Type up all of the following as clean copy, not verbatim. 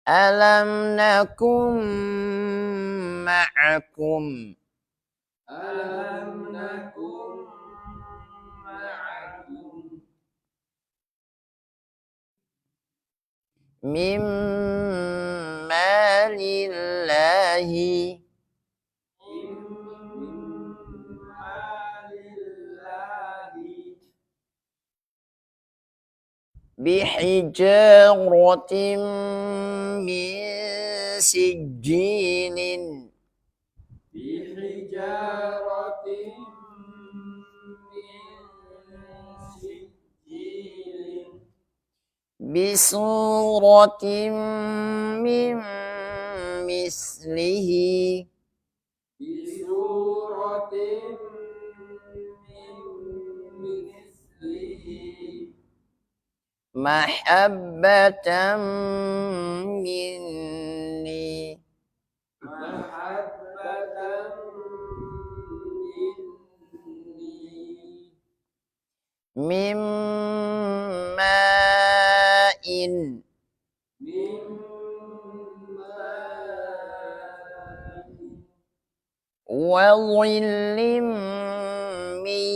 ألم نكن معكم من مال الله بحجارة من سجيل بصورة من مثله محبة مني من ماء وظل من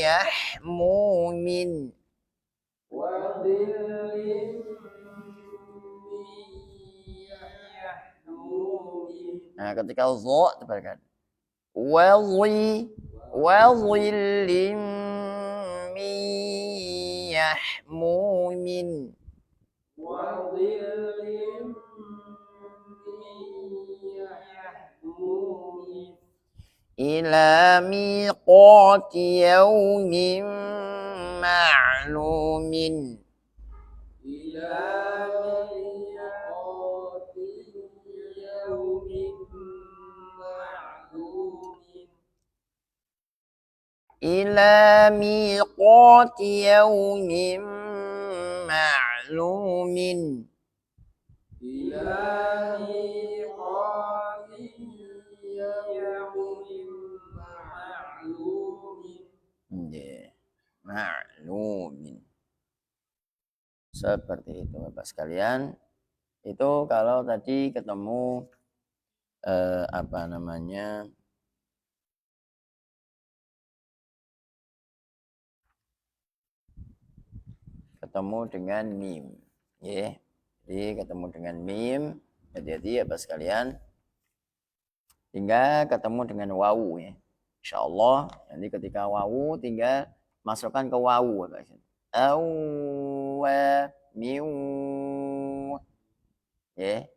يحموم. Nah, ketika dha tebalkan. Wadhillim min yahmumin. Ila miqati yaumin ma'lumin. Ila miqati yaumin ma'lumin. Ma'lumin. Seperti itu Bapak sekalian. Itu kalau tadi ketemu apa namanya, ketemu dengan mim, ya. Jadi ketemu dengan mim, hati-hati ya Bapak sekalian. Tinggal ketemu dengan wawu, ya. Insyaallah nanti ketika wawu tinggal masukkan ke wawu, Bapak. Awa miu, ya.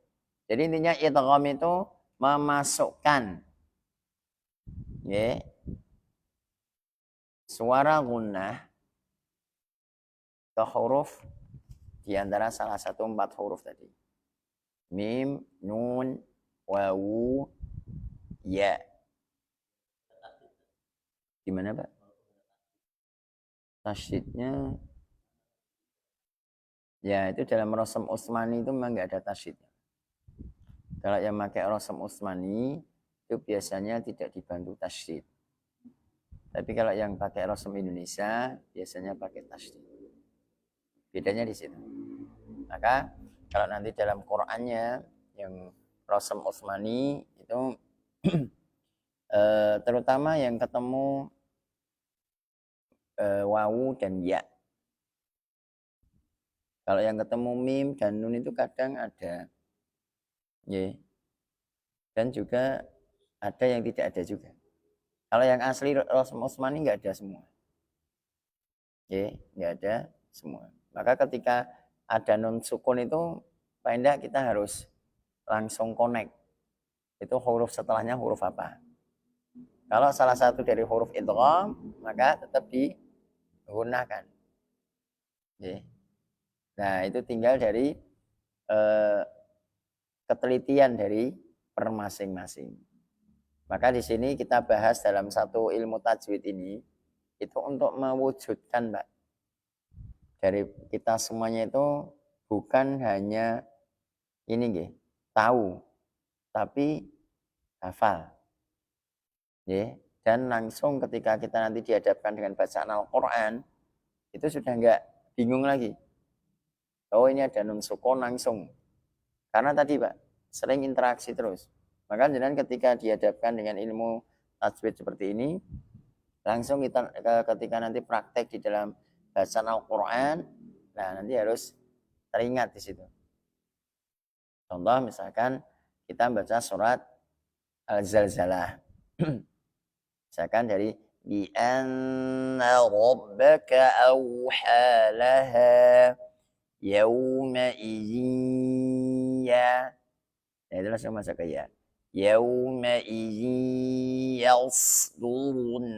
Jadi intinya idgham itu memasukkan, ya, suara gunnah ke huruf di antara salah satu 4 huruf tadi. Mim, nun, wawu, ya. Gimana Pak? Tasydidnya ya itu dalam Rasam Utsmani itu memang nggak ada tasydid. Kalau yang pakai Rasam Utsmani itu biasanya tidak dibantu tasydid. Tapi kalau yang pakai Rasam Indonesia biasanya pakai tasydid. Bedanya di situ. Maka kalau nanti dalam Qur'annya yang Rasam Utsmani itu terutama yang ketemu wawu dan ya. Kalau yang ketemu mim dan nun itu kadang ada, ya. Dan juga ada yang tidak ada juga. Kalau yang asli Rasam Utsmani nggak ada semua, ya, nggak ada semua. Maka ketika ada nun sukun itu, paling tidak kita harus langsung connect. Itu huruf setelahnya huruf apa? Kalau salah satu dari huruf idgham, maka tetap digunakan. Ya. Nah, itu tinggal dari ketelitian dari per masing-masing. Maka di sini kita bahas dalam satu ilmu tajwid ini, itu untuk mewujudkan, Pak, dari kita semuanya itu bukan hanya ini, tahu, tapi hafal. Ya. Dan langsung ketika kita nanti dihadapkan dengan bacaan Al-Quran, itu sudah nggak bingung lagi. Oh ini ada nun sukun langsung. Karena tadi Pak, sering interaksi terus. Maka jangan ketika dihadapkan dengan ilmu tajwid seperti ini, langsung kita ketika nanti praktek di dalam bacaan Al-Quran, nah nanti harus teringat di situ. Contoh misalkan kita baca surat Al-Zalzalah. Misalkan dari bi anna rabbaka awha laha yauma idzin ya. Nah, itu langsung masuk ke ya. Yauma idzin yasdurun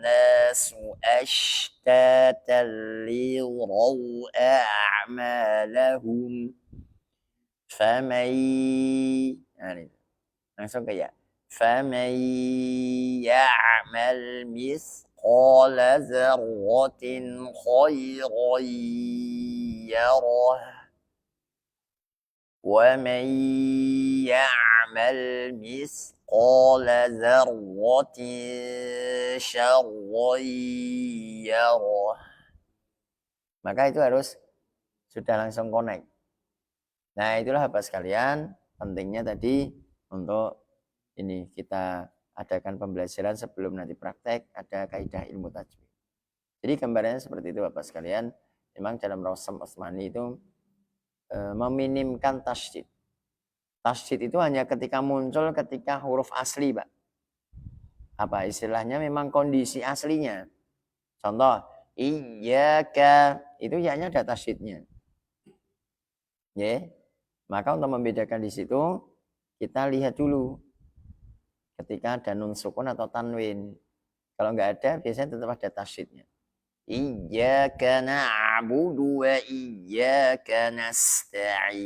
nasu ashtatan liraw a'malahum faman nah, ini. Langsung ke ya. فَمَنْ يَعْمَلْ مِثْقَالَ ذَرَّةٍ خَيْرًا يَرَهُ وَمَنْ يَعْمَلْ مِثْقَالَ ذَرَّةٍ شَرًّا يَرَهُ. Maka itu harus sudah langsung connect. Nah itulah Bapak sekalian, pentingnya tadi untuk ini kita adakan pembelajaran sebelum nanti praktek ada kaidah ilmu tajwid. Jadi gambarannya seperti itu Bapak sekalian. Memang dalam Rasam Utsmani itu meminimkan tasydid. Tasydid itu hanya ketika muncul ketika huruf asli, Pak. Apa istilahnya memang kondisi aslinya. Contoh, iyyaka itu ya-nya ada tasydidnya. Ya. Maka untuk membedakan di situ kita lihat dulu ketika ada nun sukun atau tanwin. Kalau nggak ada, biasanya tetap ada tasydidnya. Iyyaka na'budu wa iyyaka nasta'in.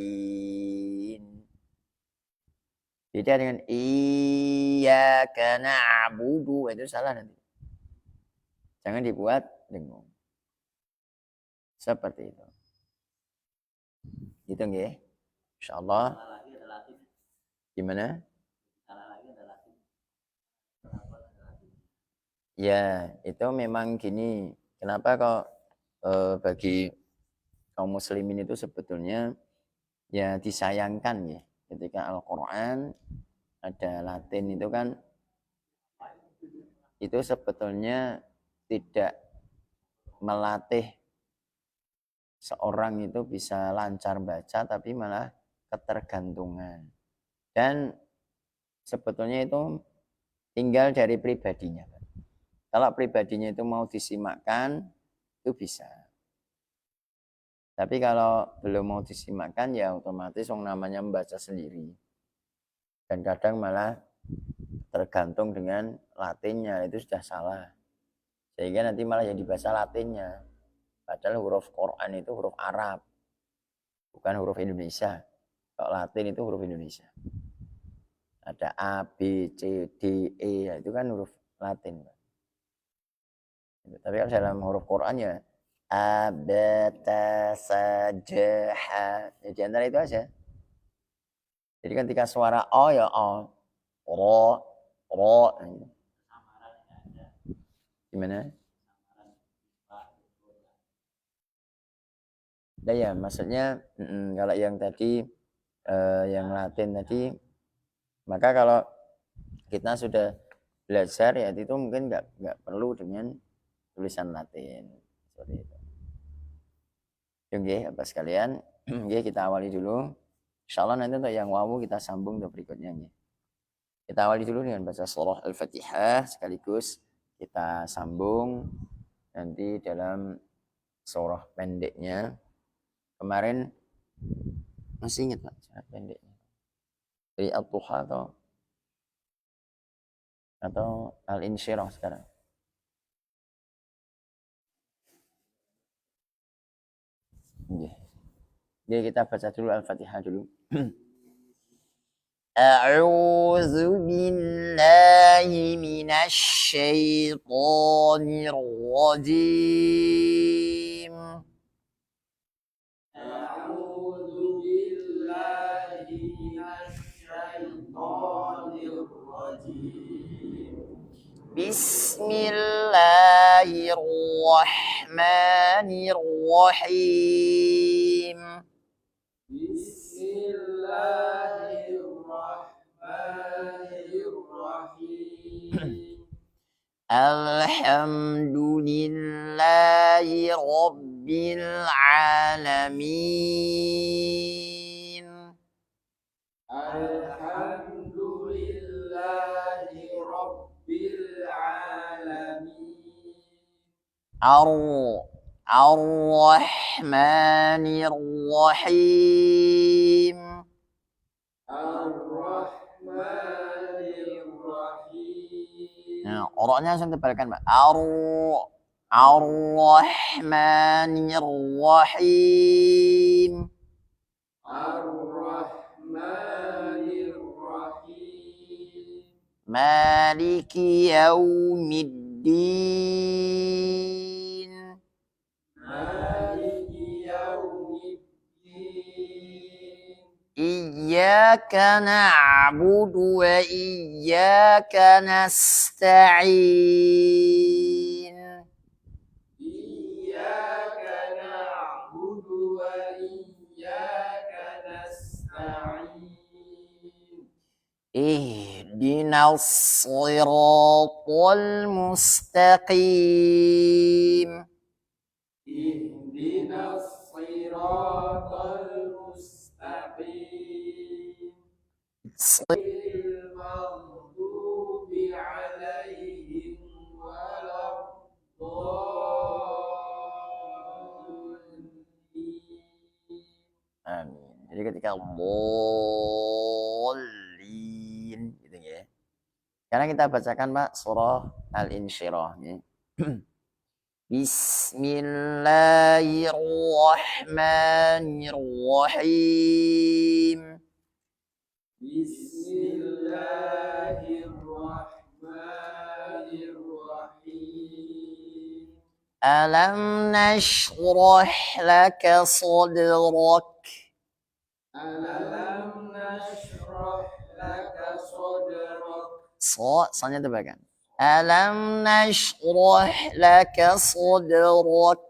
Beda dengan iyyaka na'budu, itu salah nanti. Jangan dibuat dengung. Seperti itu. Gitu nggih. Insyaallah. Gimana? Ya, itu memang gini. Kenapa kok bagi kaum muslimin itu sebetulnya ya disayangkan ya ketika Al-Quran ada Latin itu kan itu sebetulnya tidak melatih seorang itu bisa lancar baca tapi malah ketergantungan dan sebetulnya itu tinggal dari pribadinya. Kalau pribadinya itu mau disimakkan, itu bisa. Tapi kalau belum mau disimakkan, ya otomatis namanya membaca sendiri. Dan kadang malah tergantung dengan Latinnya, itu sudah salah. Sehingga nanti malah yang dibaca Latinnya. Padahal huruf Quran itu huruf Arab, bukan huruf Indonesia. Kalau Latin itu huruf Indonesia. Ada A, B, C, D, E, itu kan huruf Latin. Tapi kalau dalam huruf Quran ya A, B, T, S, J, H. Ya, di antara itu aja. Jadi ketika suara O ya O. Ro, Ro. Gimana? Nah ya maksudnya kalau yang tadi yang Latin tadi, maka kalau kita sudah belajar ya itu mungkin nggak perlu dengan tulisan Latin seperti itu. Oke, apa sekalian, oke kita awali dulu. Insyaallah nanti untuk yang wawu kita sambung ke berikutnya. Kita awali dulu dengan baca surah Al-Fatihah sekaligus kita sambung nanti dalam surah pendeknya. Kemarin masih ingat Pak surah pendeknya? Dari Al-Duha atau Al-Insyirah sekarang? Jadi kita baca dulu Al-Fatihah dulu. أعوذ بالله من الشيطان الرجيم أعوذ بالله من الشيطان الرجيم Bismillahirrahmanirrahim. Bismillahirrahmanirrahim. Alhamdulillahi Rabbil Alamin. Alhamdulillahi Rabbil Alamin. Ar-Rahmanir-Rahim. Ar-Rahmanirrahim. Nah, orangnya langsung tebalkan, Mbak. Ar-Rahmanir-Rahim. Ar-Rahmanirrahim. Maliki Yaumiddin. Maliki Yaumiddin. Iyyaka na'budu wa iyyaka nasta'in. Iyyaka na'budu wa iyyaka nasta'in. Ihdinas siratal mustaqim. Ihdinas siratal mustaqim. Ghairil maghdubi 'alaihim waladdallin. Amin. Jadi ketika bolin gitu ya. Sekarang kita bacakan Pak surah Al-Insyirah ya. Bismillahirrahmanirrahim. Bismillahirrahmanirrahim. Alam nashrah laka sadrak. Alam nashrah laka sadrak. Soalnya tebakan. Alam nashrah laka sadrak.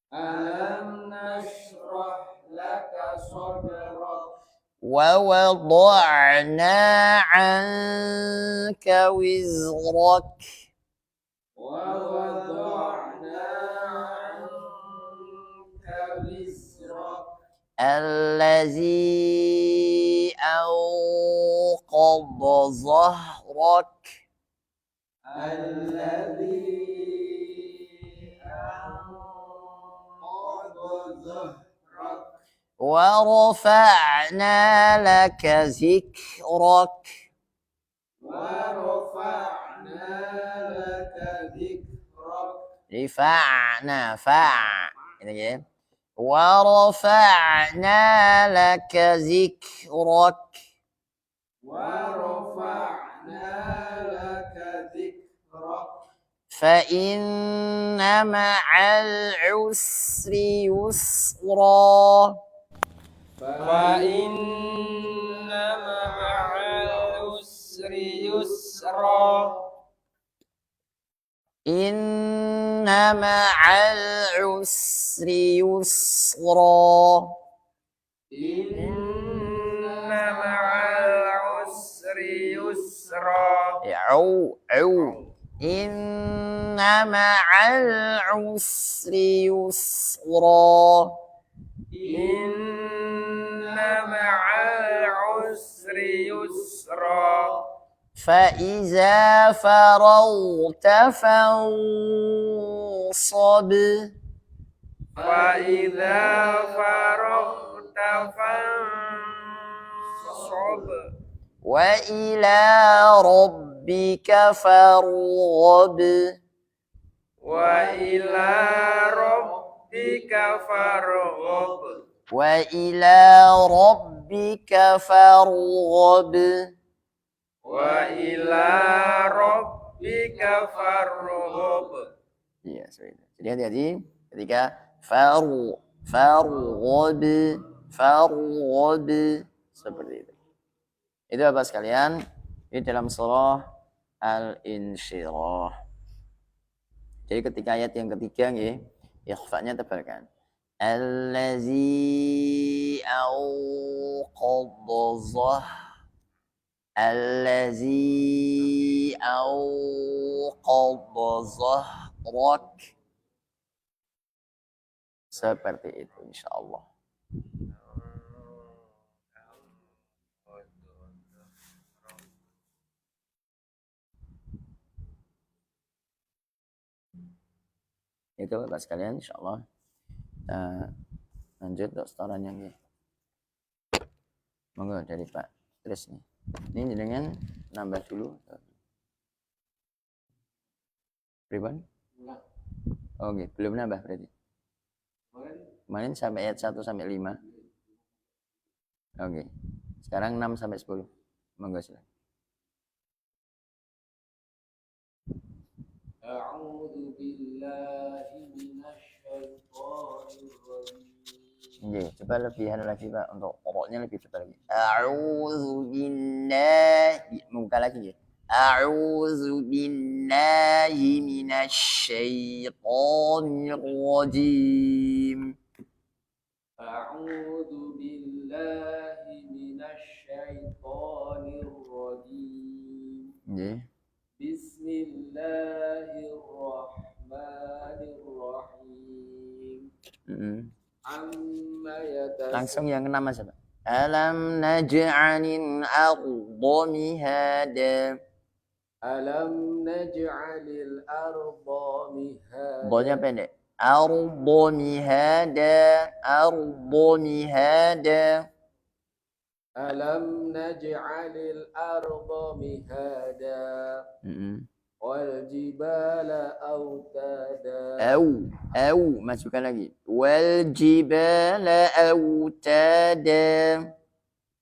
Alam nashrah laka sadrak. ووضعنا عنك وزرك ووضعنا عنك وزرك الذي أنقض ظهرك الذي أنقض ظهرك ورفعنا لك ذكرك ورفعنا لك ذكرك رفعنا ini ya. ورفعنا لك ذكرك ورفعنا لك ذكرك فإن مع العسر يسرا فإن مع العسر يسرا إن مع العسر يسرا إن مع العسر يسرا عو إن مع العسر يسرا إن مع العسر يسرا فإذا فرغت فانصب فإذا فرغت فانصب وإلى ربك فارغب وإلى ربك فارغب وإلى ربك فارغب وإلى ربك فارغب. Iya, jadi hati-hati ketika farghab seperti itu. Itu Bapak sekalian, di dalam surah al-insyirah. Jadi ketika ayat yang ketiga nggih, ikhfa-nya tebalkan. Allazi auqadha Allazi auqadha zahrak. Seperti itu insyaallah. Itu Bapak sekalian insyaallah. Lanjut untuk setorannya nggih. Monggo dari Pak Tris nih. Ini dengan nambah dulu. Pribon? Oh, okay. Belum nambah berarti. Kemarin sampai ayat 1 sampai 5. Oke. Sekarang 6 sampai 10. Monggo silakan. A'udzu billahi minasyaitonir rajim. Oke, coba lebihan lagi Pak untuk pokoknya lebih cepat lagi. A'udzu billahi. Muka lagi ya. A'udzu billahi minasyaitonir rajim. A'udzu billahi minasyaitonir rajim. Nggih. Bismillahirrahmanirrahim. Amma Langsung yang keenam aja Pak. Alam naj'alil arda mihada. Alam naj'alil arda mihada. Bonya pendek. Arda mihada. Arda mihada. Alam naj'alil arda mihada. Wal jibala autada. Au, masukkan lagi. Wal jibala autada.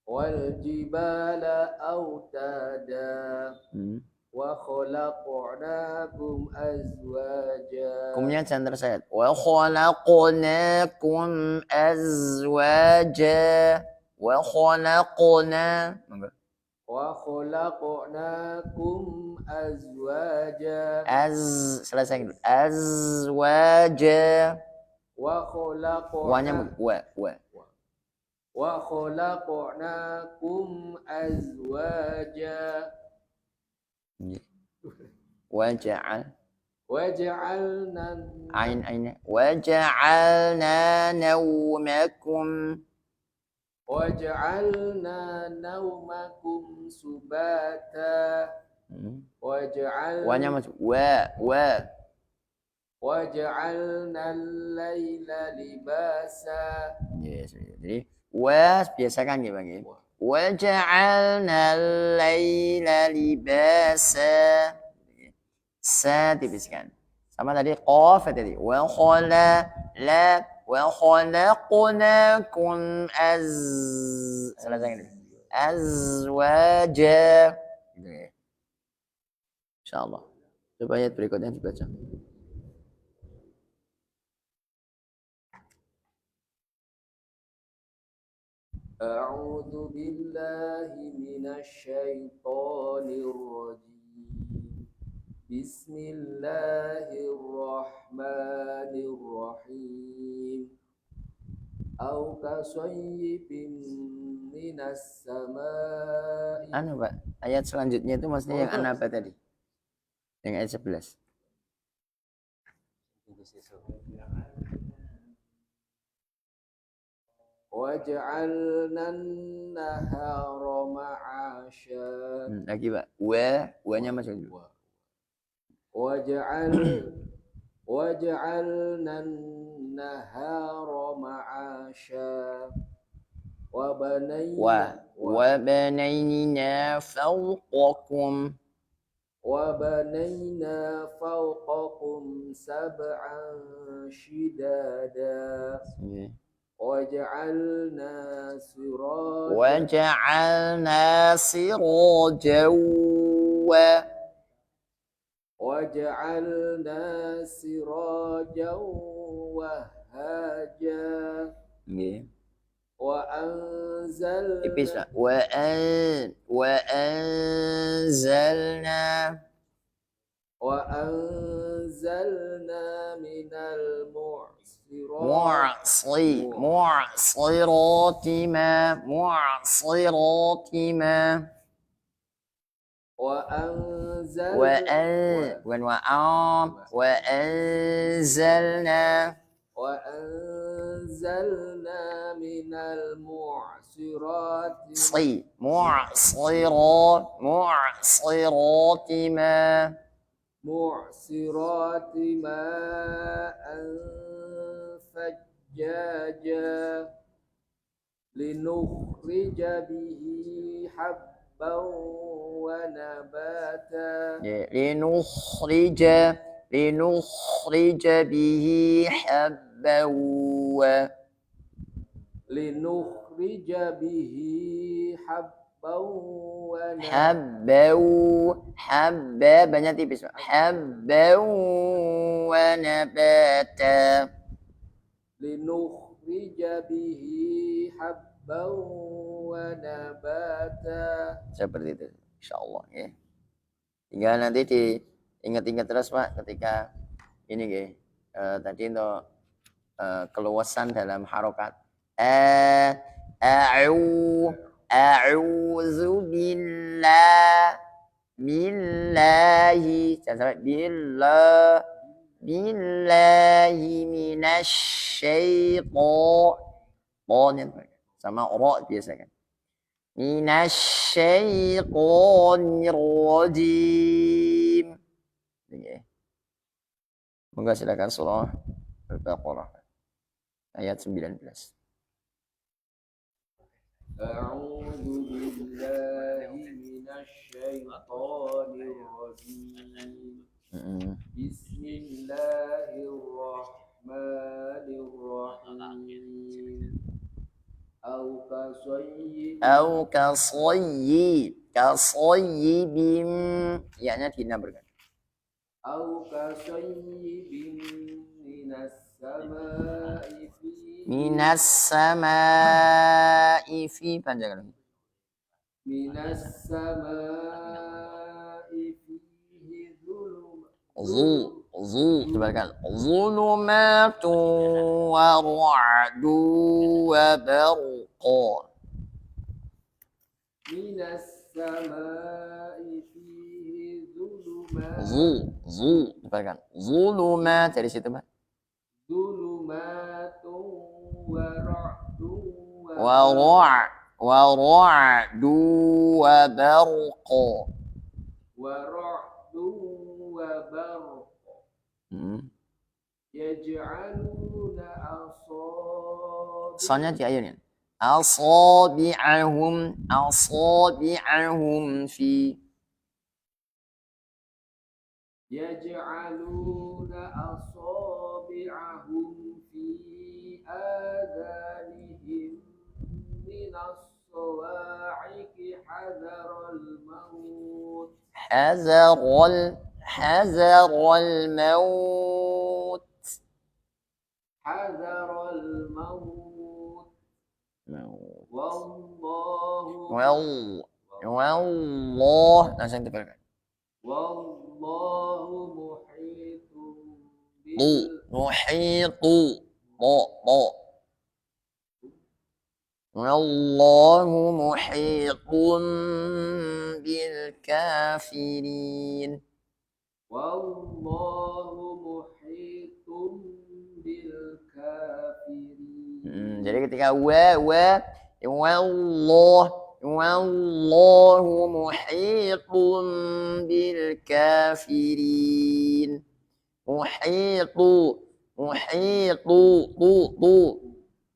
Wal jibala autada. Wa khalaqnakum azwaja. Kumnya jangan tersayat. Wa khalaqnakum azwaja. Wa khalaqna. Wa khalaqnakum azwaja. Selesai dulu. Azwaja. Wa khalaqna. Wanya wa. Wa khalaqnakum azwaja. Waja'al. Waja'alna. Ain. Waja'alna nawmakum. Waj'alna naumakum subata. Wanya masuk. Wa. Waj'alna al-laila libasa. Yes. Jadi wa biasakan ya Bang. Waja'alna al-laila libasa. Sa tipiskan. Sama tadi qaf tadi. Wa khalaqnakum selesai azwaja. Gitu ya. Insyaallah. Coba ayat berikutnya dibaca. A'udzu billahi minasyaitonir rajim. Bismillahirrahmanirrahim. Au kasayyibin minas samai. Pak, ayat selanjutnya itu maksudnya yang An-Naba tadi. Yang ayat 11. Waj'alna an-nahara ma'asha. Lagi Pak. Wa-nya masuk dulu. Waj'alna an-nahara ma'asha. Wa banayna fawqakum. وبنينا فوقكم سبعا شدادا وجعلنا سراجا وهاجا وأنزلنا وأنزلنا من معصرات ما وأنزلنا من المعصرات معصرات ماء ثجاجا لنخرج به حبا ونباتا لنخرج به حبا لنخرج به حبا حبا banyak tipis حبا ونباتا لنخرج به حبا ونباتا seperti itu insyaallah ya. Tinggal nanti diingat-ingat terus Pak ketika ini tadi untuk keluasan dalam harokat a'udzu billahi jangan sampai billahi minasyaitonir sama ra biasa kan minasyaitonir rajim. Moga silakan surah Al-Baqarah ayat 19. A'udzu billahi minasyaitonir rajim. Bismillahirrahmanirrahim. Au kasayyibin ya-nya dinabarkan. Au kasayyibin minas sama'i fi panjangan lagi. Minas sama'i fihi dibalikan zulumatun wa ra'du wa barqa. Minas sama'i fihi dibalikan zulumat dari situ Pak. Zulumatun wa ra'du wa barqa. Yaj'aluna soalnya di ayat ini asabi'ahum fi yaj'aluna asabi'ahum fi adanihim minas sawa'iqi hadaral maut wallahu langsung tebalkan wallahu muhitun wallahu muhitun bil kafirin. Wallahu muhitun bil kafirin. Jadi ketika wallahu muhitun bil kafirin. Muhitu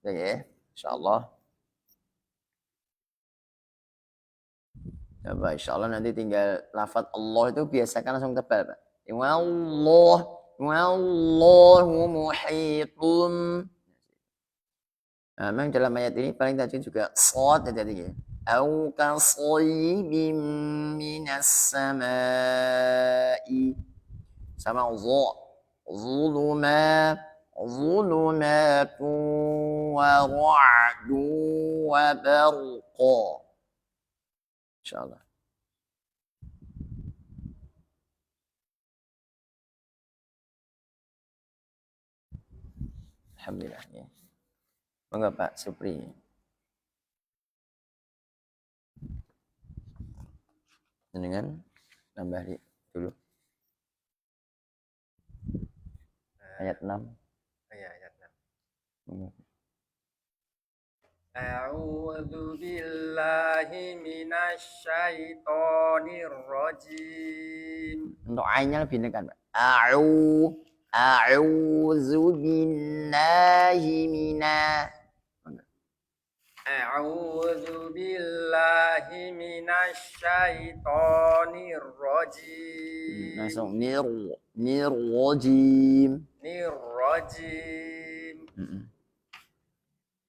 ya, insyaallah. Coba insyaallah nanti tinggal lafaz Allah itu biasakan langsung tebal Pak. Wallahu muhitun. Nah, memang dalam ayat ini paling tajwid juga shad ya tadi ya. Au kasayyibin minas samai sama zulumatun wa ra'du wa barqa. Insyaallah. Alhamdulillah ya. Monggo Pak Supri. Dengan nambah dulu ayat 6. Ya, ayat 6. Monggo. A'udzu billahi minasyaitonir rajim. Untuk ainnya lebih dekat Pak. A'udzu billahi A'udzu billahi minasyaitonir rajim. langsung nirrajim. Nirrajim.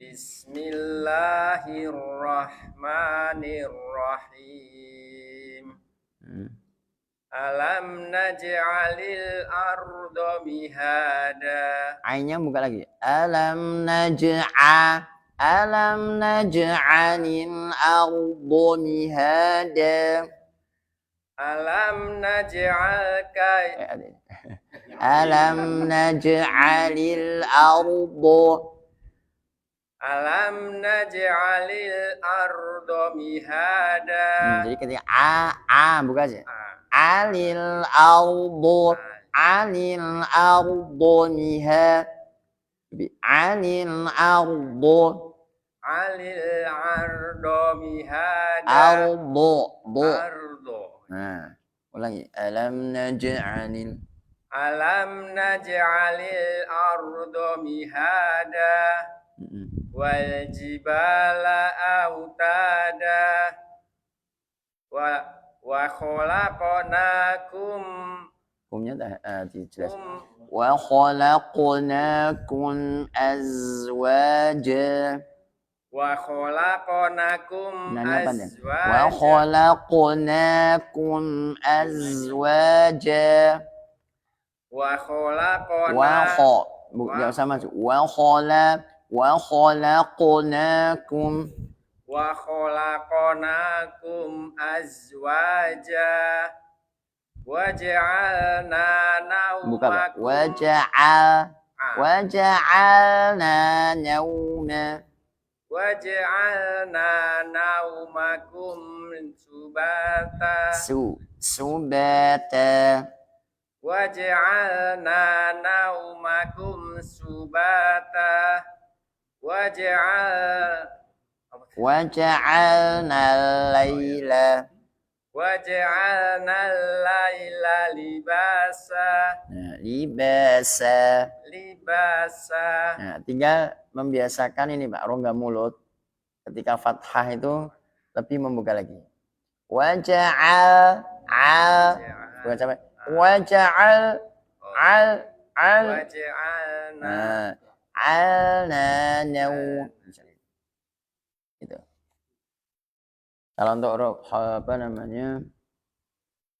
Bismillahirrahmanirrahim. Alam naj'alil arda mihada. Ainnya buka lagi. Alam naj'alil arda mihada. Alam naj'al Alam naj'alil arda. Alam naj'alil arda mihada. Jadi ketika buka aja. Alil arda miha. Alil arda mihada. Ardo. Nah, ulangi. Alam naj'alil arda mihada. Wal jibala autada wa khalaqnakum kumnya dijelas. Wa khalaqnakum azwaja. Wa khalaqnakum Wa khalaqnakum azwaja. Wa khalaqnakum Enggak usah masuk. Wa khalaqnakum azwaja waja'alna buka naumakum waja'alna naumakum subata subata waja'alna naumakum subata waja'alna al-laila libasa. Nah, libasa. Nah, tinggal membiasakan ini Pak, rongga mulut. Ketika fathah itu lebih membuka lagi. Bukan sampai gitu. Kalau untuk huruf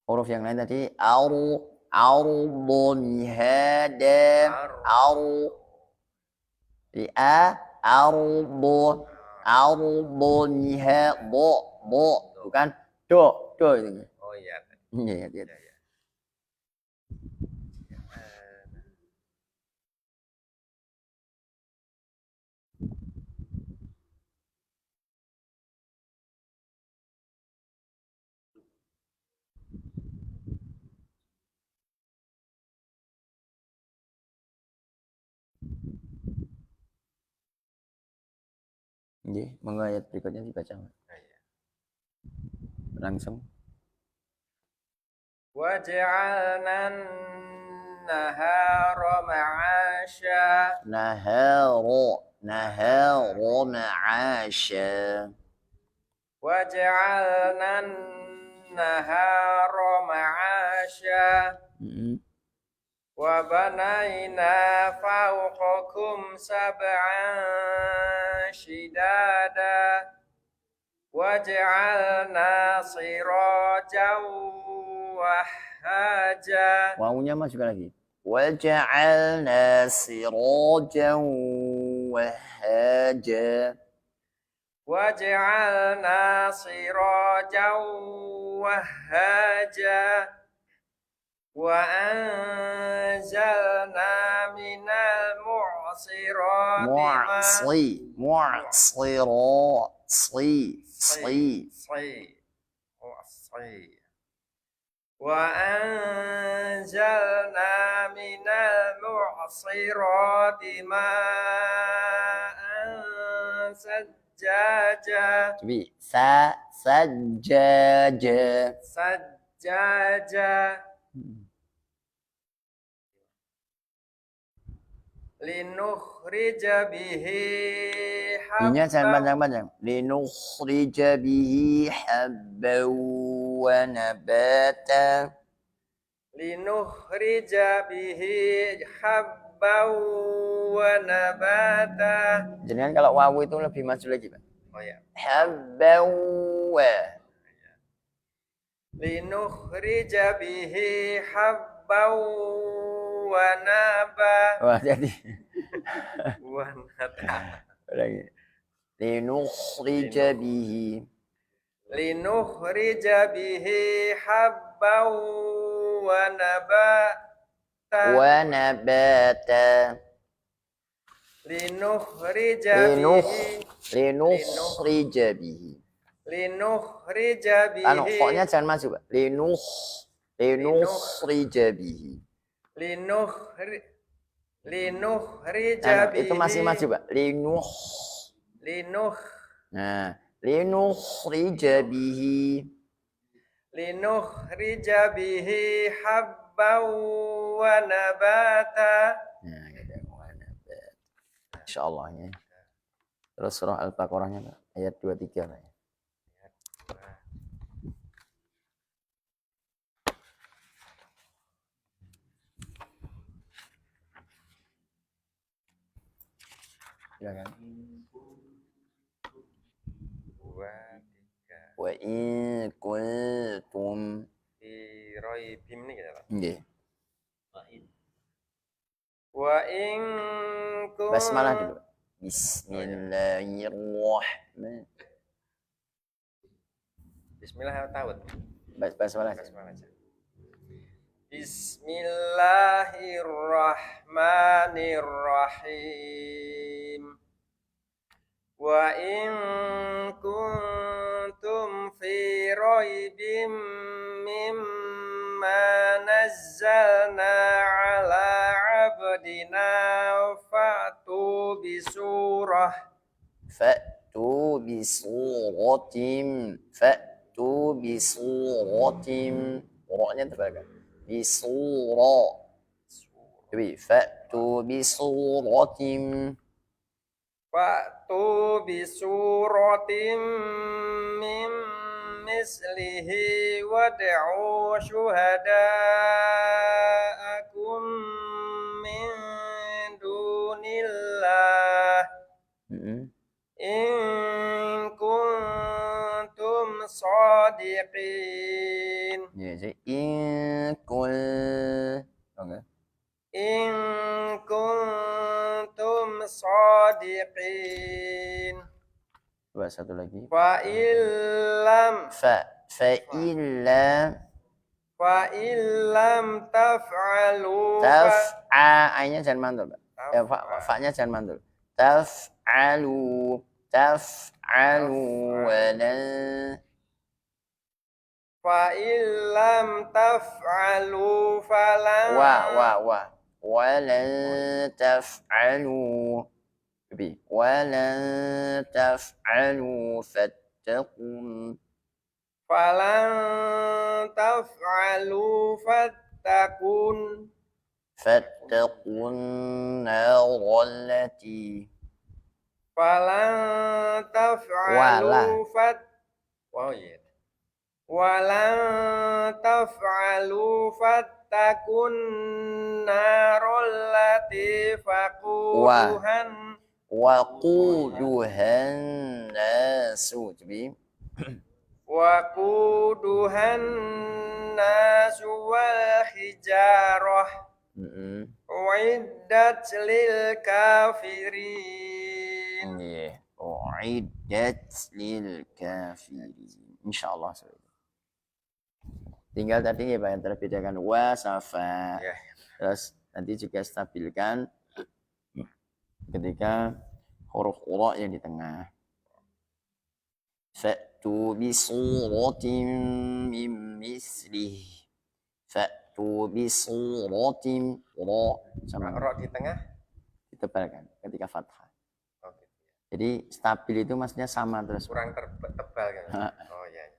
huruf yang lain tadi jadi bukan do itu. Oh iya. Iya. Nggih, monggo ayat berikutnya dibaca. Langsung. Waj'alna an-nahara ma'asha. Nahara ma'asha. Waj'alna an-nahara ma'asha. Wa banayna fawqakum sab'an shidada. Waj'alna sirajan wahhaja. Wawunya masuk lagi. Waj'alna sirajan wahhaja. Waj'alna sirajan wahhaja. Wa anzalna minal المعصرات وأنزلنا من المعصرات ماء ثجاجا لنخرج به Ini jangan حبا panjang-panjang. Linukhrija bihi habban wa nabata. لنخرج به حبا ونباتا. Jangan kalau wawu itu lebih maju lagi, Pak. Oh ya. Habban wa. لنخرج به حبا ونباتا. Wah, jadi ونباتا. lagi. Linukhrija bihi. لنخرج به حبا ونباتا. Wa nabata. لنخرج به Linukhrija bihi. لنخرج به Anu, kok-nya jangan maju, Pak. Linukhrija bihi. لنخرج Anu, به itu masih maju, Pak. Nah, linukhrija bihi. لنخرج به حبا ونباتا. Nah, gitu. Wa nabata. Insyaallah ya. Terus surah Al-Baqarahnya, Pak. Ayat 23, Pak. Silakan. Wa in kuntum Fi raibim ini gitu Pak. nggih. Wa in kuntum Basmalah dulu. Bismillahirrahmanirrahim. Bismillah tahu. Basmalah. Basmalah aja. Bismillahirrahmanirrahim. Wa in kuntum fi raibim mimma nazzalna ala abdina fa'tu bisurah bisuratim. Roknya terbalik. Bisura. Jadi fa'tu bisuratim. fa'tu bisuratim min mislihi wad'u syuhada'akum min dunillah in kuntum shadiqin. Ya, jadi in kuntum shadiqin. Coba satu lagi. Fa illam taf'alu A-nya jangan mantul, Pak. Fa-nya jangan mantul. Taf'alu walan. fa illam taf'alu falan Walan taf'alu. Walan taf'alu fattaqun. falan taf'alu fattaqun narallati. falan taf'alu walan taf'alu fattakun narallati waquduhan nasu. waquduhan nasu wal hijarah uiddat lil kafirin. Uiddat lil kafirin. Insyaallah. Tinggal tadi ya Pak yang terbedakan wasafa. Terus nanti juga stabilkan ketika huruf ura yang di tengah. Fa'tu bi suratin min mislih. Fa'tu bi suratin ra sama Ra di tengah. ditebalkan ketika fathah. Oke. Jadi stabil itu maksudnya sama terus. Kurang tebal kan. Oh iya.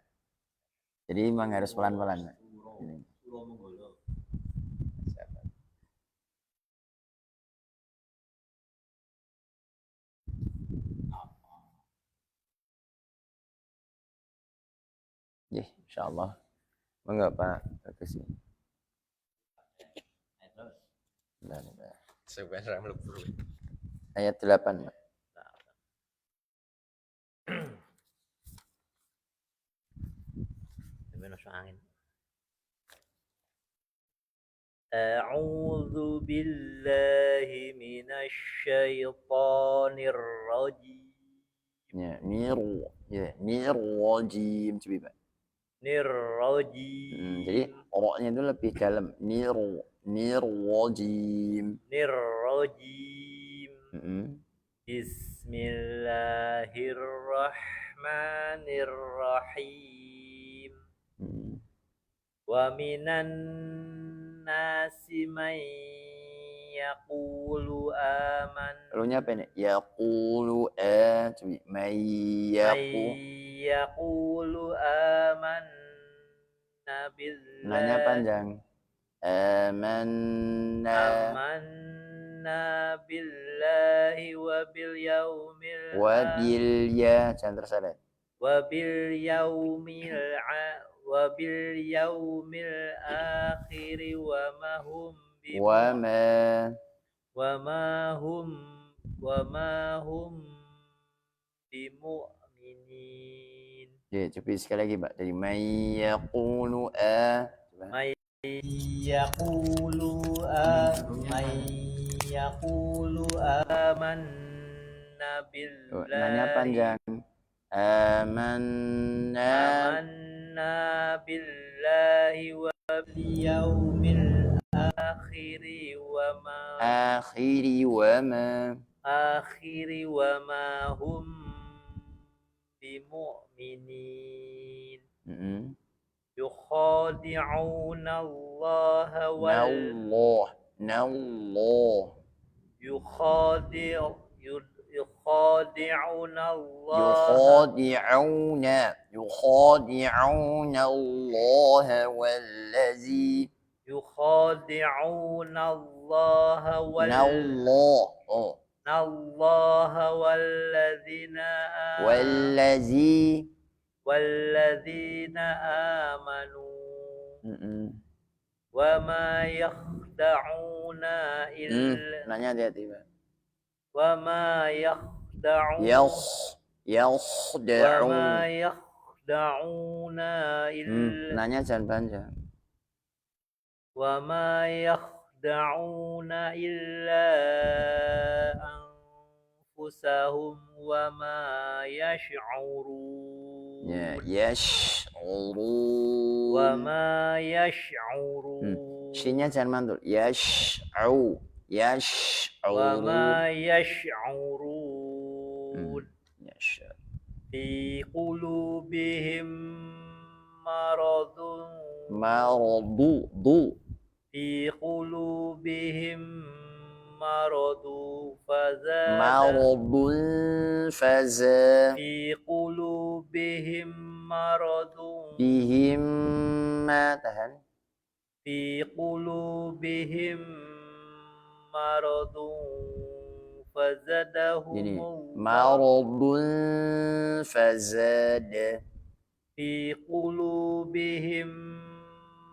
Jadi memang harus pelan-pelan. Ini. Ya, insyaallah. Monggo Pak Bagus ini. Sebenarnya mlebu. Ayat 8, Pak. angin. A'udzu billahi minasy syaithanir rajim. Ya, nirrajim coba Pak. Nirrajim. Jadi oroknya itu lebih dalam. Nirrajim. Nirrajim. Bismillahirrahmanirrahim. Wa minan nasi man yaqulu aman. Lalunya apa ini? Yaqulu coba may yaqulu amanna billahi. Nanya panjang. Amanna billahi wa bil yaumil jangan tersalah. wa bil yaumil akhir wa ma hum bimu'minin. Ya, coba sekali lagi Pak. Dari may yaqulu yaqulu amanna billahi. Nanya panjang. Amanna billahi wa bil yaumil akhiri wa ma hum bimu'minin. يخادعون الله يخادعون الله والذي يخادعون الله والذين آمنوا وما يخدعون إلا nanya hati-hati Pak. وما يخدعون إلا nanya jangan panjang. وما يخدعون إلا أنفسهم وما يشعرون. وما يشعرون. Shinnya jangan mantul. Yash'u. وما يشعرون. في قلوبهم مرض. في قلوبهم مرض في قلوبهم مرض bihim tahan. في قلوبهم مرض فزادهم Gini, الله. maradun fazad. في قلوبهم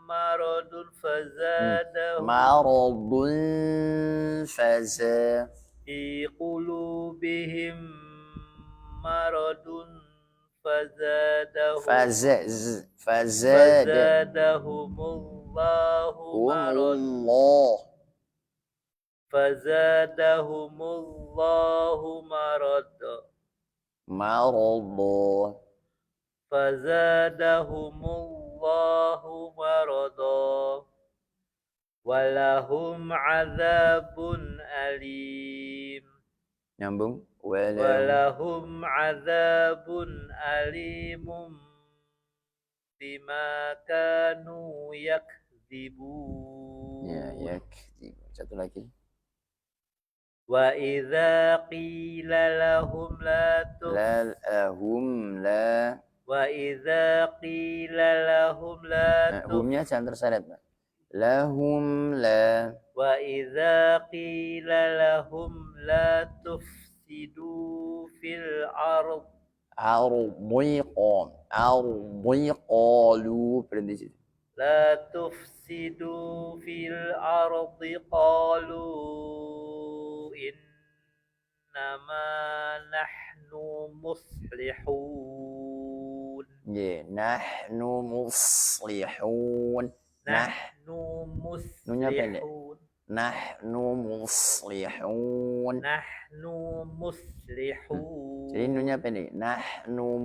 مرض فزادهم. maradun fazad. في قلوبهم مرض فزادهم. فزادهم الله مرضا. فزادهم الله مرضا. فزادهم الله مرضا ولهم عذاب أليم. Nyambung. Walau. walahum azabun alimun bima kanu yakdzibun. Ya, satu lagi. Wa idza qila lahum la wa idza qila lahum la Humnya jangan terseret, Pak. Lahum la. wa idza qila lahum la tufsidu fil ard Ardi qalu. Berhenti situ. la tufsidu fil ardi qalu innama nahnu muslihun. Ya, nahnu muslihun. Nunya pendek. Nahnu muslihun. Jadi nunya pendek. Nahnu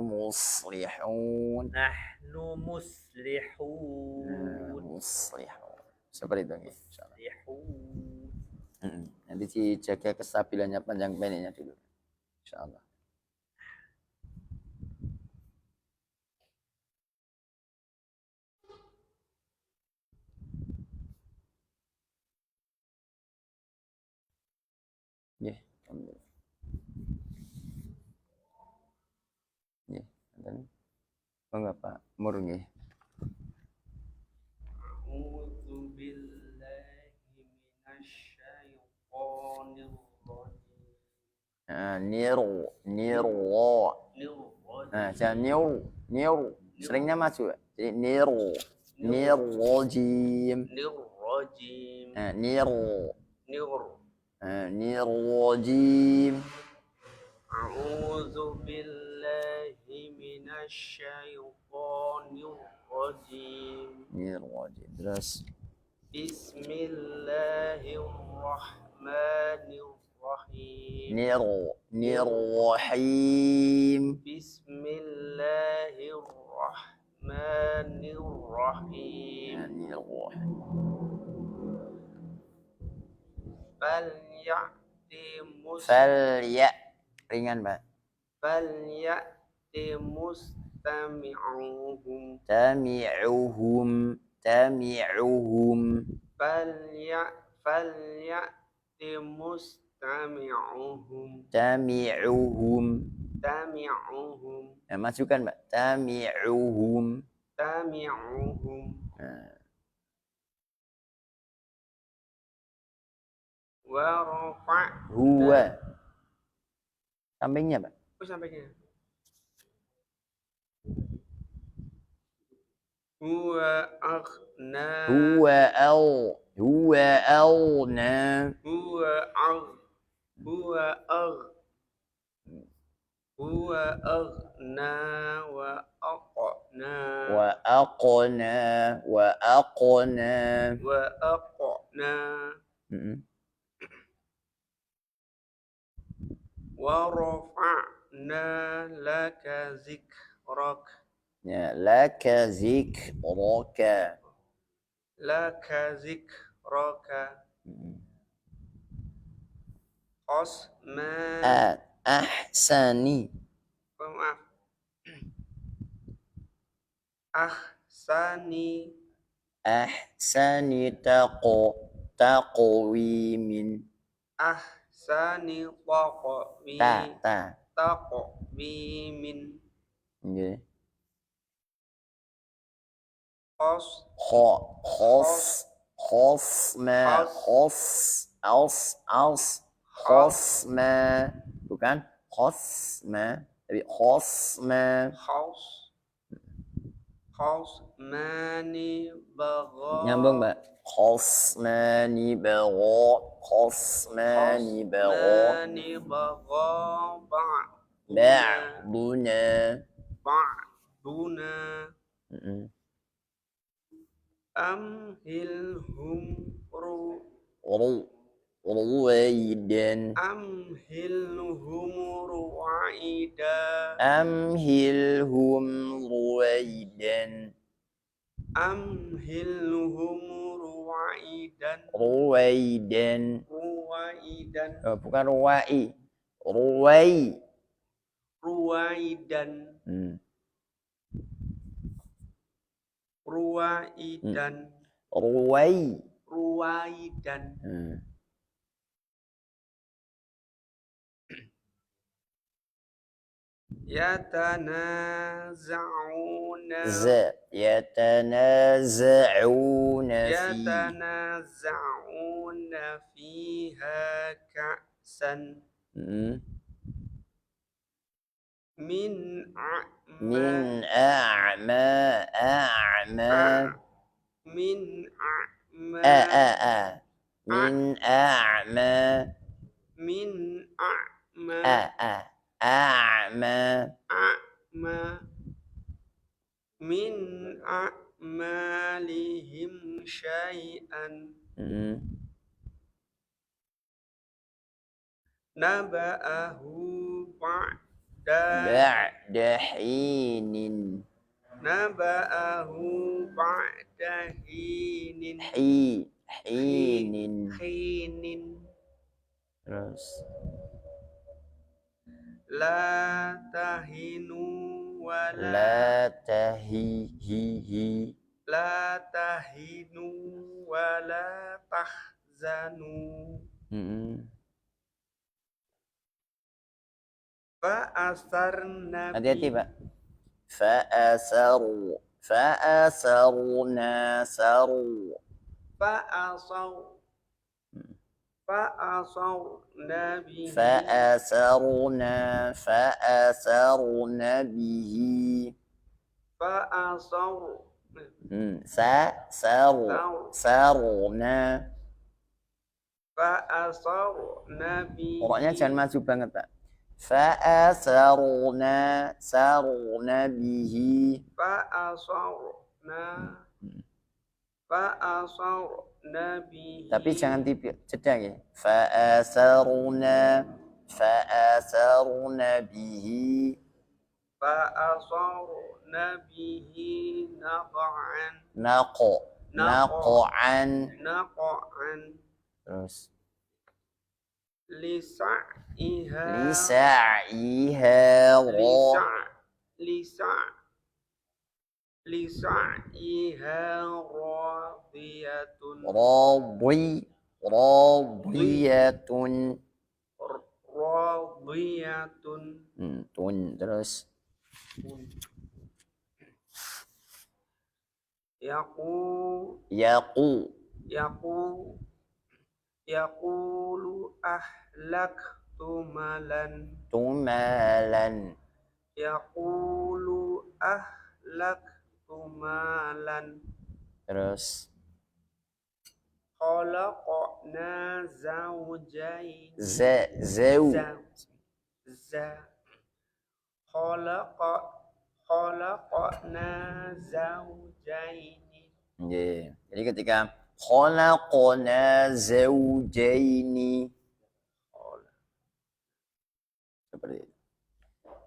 muslihun. Muslihun. Seperti itu, insyaallah. Nanti dijaga kestabilannya panjang pendeknya dulu. Insyaallah. Ya, alhamdulillah. Ya, dan bangga Pak Mur nggih. A'udzu billahi minasyaitonir rajim. Niru. Nah, jangan niru. Seringnya maju. Jadi niru rajim. Nah, niru rajim. A'udzu billahi minasyaitonir rajim. Niru rajim. Terus Bismillahirrahmanirrahim. niru rahim. Bismillahirrahmanirrahim. Nah, niru rahim. Falya ringan, Pak. Falyati mustami'uhum. Tami'uhum. Falyati mustami'uhum. Tami'uhum. Nah, majukan, Pak. Tami'uhum. Nah. Wa rafa' Huwa. Sampingnya, Pak. sampainya. Huwa aghna. Huwa aghna. Huwa aghna wa aqna. Wa aqna. Wa rafa'na laka zikrak. Ya, laka zikraka. Qasman. Ahsani. Maaf. Ahsani taqwimin. Ahsani taqwimin. Nggih. Khosma. Bukan khosma, tapi khosma. Khosmani bagha. Nyambung, Mbak. Khosmani bagha. Ba'duna. Amhilhum Ruwaidan. Amhilhum ruwaidan. ruwaidan bukan ruwai. Ruwai. ruwaidan ruwaidan Ruwai. ruwaidan yatanaza'una Yatanaza'una fi. yatanaza'una fiha ka'san min Min a'ma a'ma. min a'ma Min a'ma. min a'ma A'ma. a'ma min a'malihim syai'an naba'ahu ba'da Ba'da hinin. naba'ahu ba'da hinin Hinin. hinin Terus la tahinu wa la tahihi. la tahinu wa la tahzanu fa asarna Hati-hati, Pak. Fa'asarna saru. fa'asarna bihi Fa'asarna bihi. Saruna. fa'asarna bihi Pokoknya jangan maju banget, Pak. Saruna bihi. fa'asarna bihi Tapi jangan jeda ya. Fa'asarna bihi. fa'asarna bihi naq'an Naq'an. Terus lisa'iha lisa'iha radiyatun radiyatun Terus yaqulu ahlaktu malan tumalan. yaqulu ahlaktu malan Terus khalaqna zawjayn khalaqna zawjayn Jadi ketika khalaqna zawjaini seperti itu.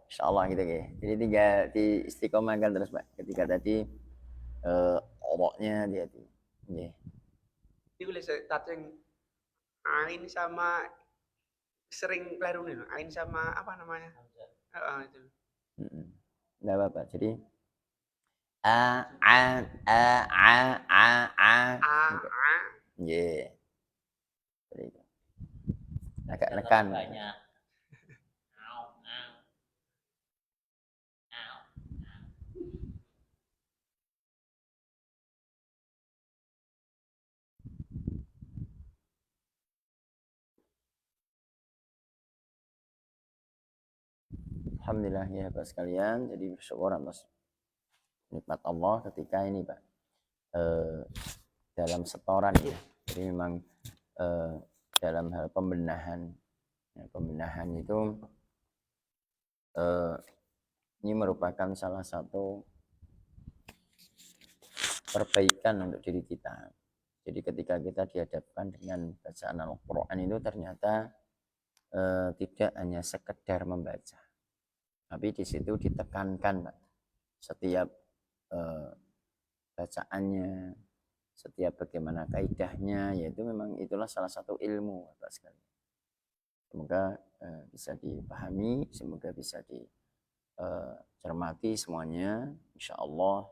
Insyaallah gitu ya. Jadi tinggal diistiqomahkan terus, Pak. Ketika tadi oroknya hati-hati. Nggih. Ini boleh saya cacing ain sama sering keliru nih, ain sama apa namanya? Itu. Enggak apa-apa. Jadi a nggih. Seperti itu. Agak nekan. Alhamdulillah ya Bapak sekalian, jadi bersyukur atas nikmat Allah ketika ini Pak dalam setoran ya. Jadi memang dalam hal pembenahan itu ini merupakan salah satu perbaikan untuk diri kita. Jadi ketika kita dihadapkan dengan bacaan Al-Quran itu ternyata tidak hanya sekedar membaca, tapi di situ ditekankan Pak, setiap bacaannya setiap bagaimana kaidahnya, yaitu memang itulah salah satu ilmu Bapak sekalian. Semoga bisa dipahami, semoga bisa dicermati semuanya, insya Allah.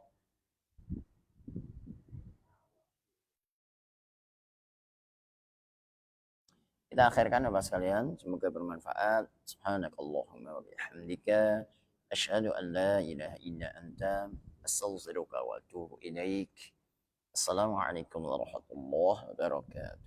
Kita akhirkan Bapak sekalian, semoga bermanfaat. Subhanakallahumma wa bihamdika asyhadu an la ilaha illa anta astaghfiruka wa atubu ilaik. Assalamualaikum warahmatullahi wabarakatuh.